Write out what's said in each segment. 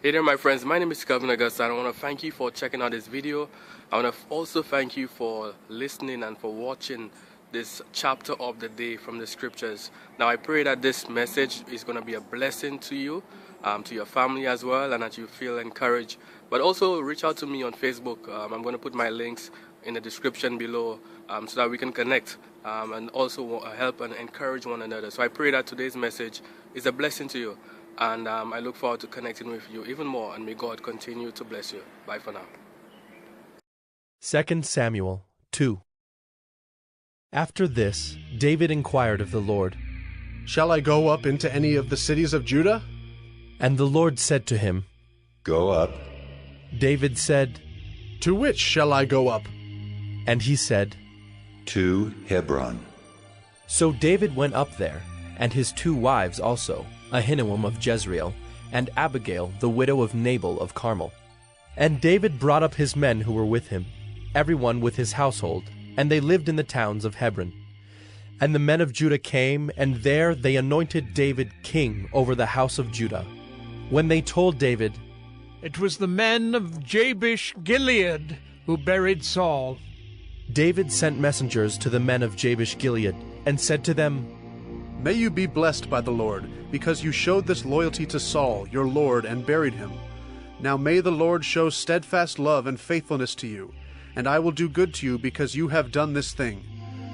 Hey there my friends, my name is Calvin Augusta and I want to thank you for checking out this video. I want to also thank you for listening and for watching this chapter of the day from the scriptures. Now I pray that this message is going to be a blessing to you, to your family as well, and that you feel encouraged. But also reach out to me on Facebook. I'm going to put my links in the description below so that we can connect and also help and encourage one another. So I pray that today's message is a blessing to you. And I look forward to connecting with you even more, and may God continue to bless you. Bye for now. 2 Samuel 2. After this, David inquired of the Lord, "Shall I go up into any of the cities of Judah?" And the Lord said to him, "Go up." David said, "To which shall I go up?" And he said, "To Hebron." So David went up there, and his 2 wives also, Ahinoam of Jezreel, and Abigail the widow of Nabal of Carmel. And David brought up his men who were with him, everyone with his household, and they lived in the towns of Hebron. And the men of Judah came, and there they anointed David king over the house of Judah. When they told David, "It was the men of Jabesh Gilead who buried Saul," David sent messengers to the men of Jabesh Gilead, and said to them, "May you be blessed by the Lord, because you showed this loyalty to Saul, your lord, and buried him. Now may the Lord show steadfast love and faithfulness to you, and I will do good to you because you have done this thing.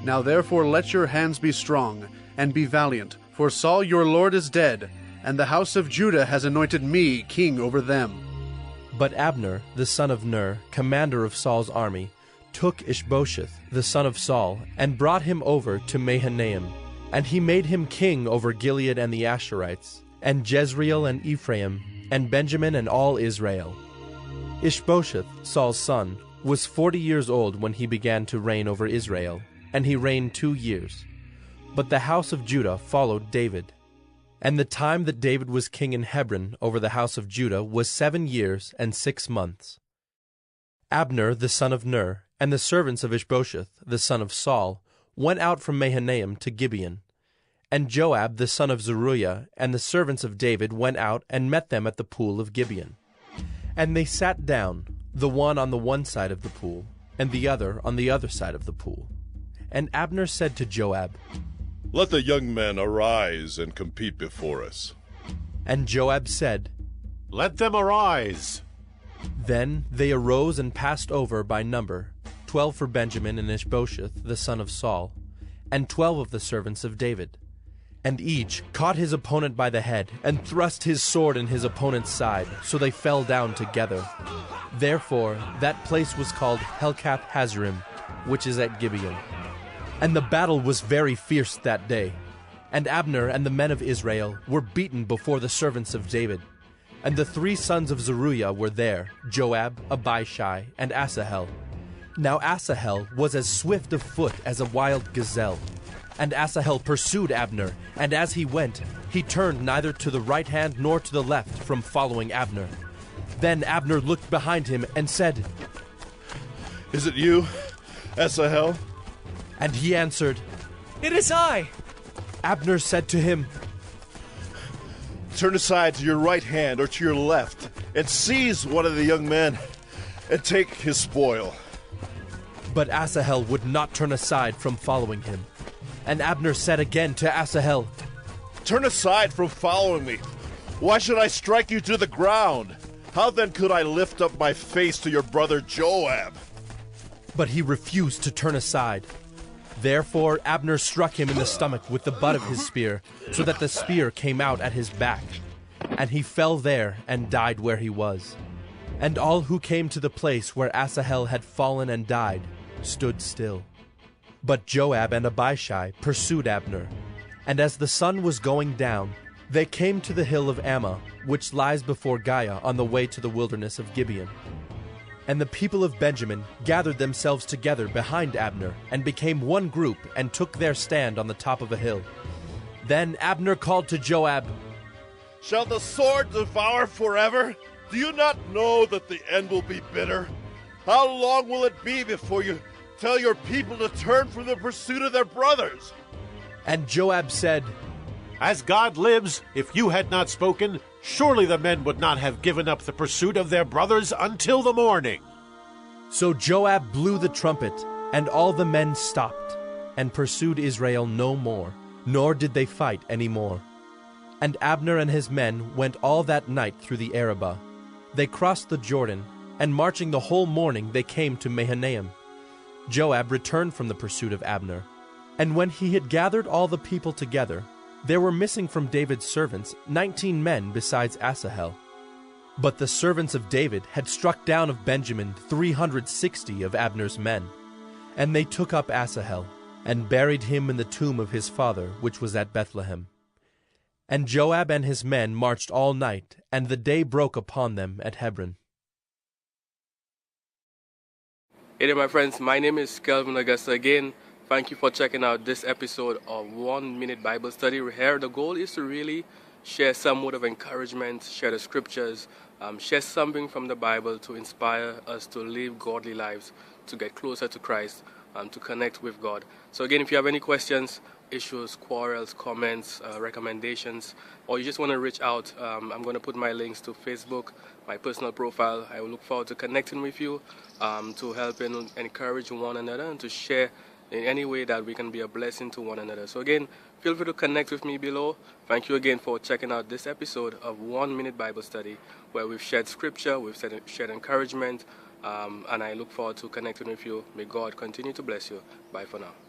Now therefore let your hands be strong, and be valiant, for Saul your lord is dead, and the house of Judah has anointed me king over them." But Abner, the son of Ner, commander of Saul's army, took Ishbosheth, the son of Saul, and brought him over to Mahanaim. And he made him king over Gilead and the Asherites, and Jezreel and Ephraim, and Benjamin and all Israel. Ishbosheth, Saul's son, was 40 years old when he began to reign over Israel, and he reigned 2 years. But the house of Judah followed David. And the time that David was king in Hebron over the house of Judah was 7 years and 6 months. Abner, the son of Ner, and the servants of Ishbosheth, the son of Saul, went out from Mahanaim to Gibeon. And Joab the son of Zeruiah and the servants of David went out and met them at the pool of Gibeon. And they sat down, the one on the one side of the pool, and the other on the other side of the pool. And Abner said to Joab, "Let the young men arise and compete before us." And Joab said, "Let them arise." Then they arose and passed over by number, 12 for Benjamin and Ishbosheth the son of Saul, and 12 of the servants of David. And each caught his opponent by the head, and thrust his sword in his opponent's side, so they fell down together. Therefore that place was called Helkath Hazarim, which is at Gibeon. And the battle was very fierce that day. And Abner and the men of Israel were beaten before the servants of David. And the 3 sons of Zeruiah were there, Joab, Abishai, and Asahel. Now Asahel was as swift of foot as a wild gazelle. And Asahel pursued Abner, and as he went, he turned neither to the right hand nor to the left from following Abner. Then Abner looked behind him and said, "Is it you, Asahel?" And he answered, "It is I." Abner said to him, "Turn aside to your right hand or to your left, and seize one of the young men, and take his spoil." But Asahel would not turn aside from following him. And Abner said again to Asahel, "Turn aside from following me. Why should I strike you to the ground? How then could I lift up my face to your brother Joab?" But he refused to turn aside. Therefore Abner struck him in the stomach with the butt of his spear, so that the spear came out at his back. And he fell there and died where he was. And all who came to the place where Asahel had fallen and died stood still. But Joab and Abishai pursued Abner. And as the sun was going down, they came to the hill of Ammah, which lies before Giah on the way to the wilderness of Gibeon. And the people of Benjamin gathered themselves together behind Abner, and became one group, and took their stand on the top of a hill. Then Abner called to Joab, "Shall the sword devour forever? Do you not know that the end will be bitter? How long will it be before you tell your people to turn from the pursuit of their brothers?" And Joab said, "As God lives, if you had not spoken, surely the men would not have given up the pursuit of their brothers until the morning. So Joab blew the trumpet, and all the men stopped, and pursued Israel no more, nor did they fight any more. And Abner and his men went all that night through the Arabah. They crossed the Jordan, and marching the whole morning they came to Mahanaim. Joab returned from the pursuit of Abner. And when he had gathered all the people together, there were missing from David's servants 19 men besides Asahel. But the servants of David had struck down of Benjamin 360 of Abner's men. And they took up Asahel, and buried him in the tomb of his father, which was at Bethlehem. And Joab and his men marched all night, and the day broke upon them at Hebron. Hey there, my friends. My name is Kelvin Augusta again. Thank you for checking out this episode of 1 Minute Bible Study. Here, the goal is to really share some word of encouragement, share the scriptures, share something from the Bible to inspire us to live godly lives, to get closer to Christ, to connect with God. So again, if you have any questions, issues, quarrels, comments, recommendations, or you just want to reach out, I'm going to put my links to Facebook, my personal profile. I will look forward to connecting with you, to help and encourage one another, and to share in any way that we can be a blessing to one another. So again, feel free to connect with me below. Thank you again for checking out this episode of 1 Minute Bible Study, where we've shared scripture, we've shared encouragement, and I look forward to connecting with you. May God continue to bless you. Bye for now.